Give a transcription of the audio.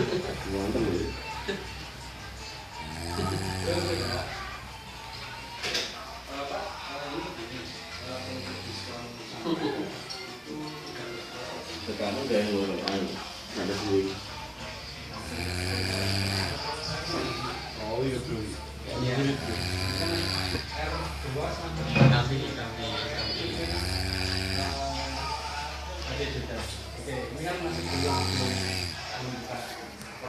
Mantap ya. Sekarang udah yang luar ada sendiri. Oh iya bro. Iya. R2 sampai kami. Oke, sudah. Oke, ini kan masih belum buka.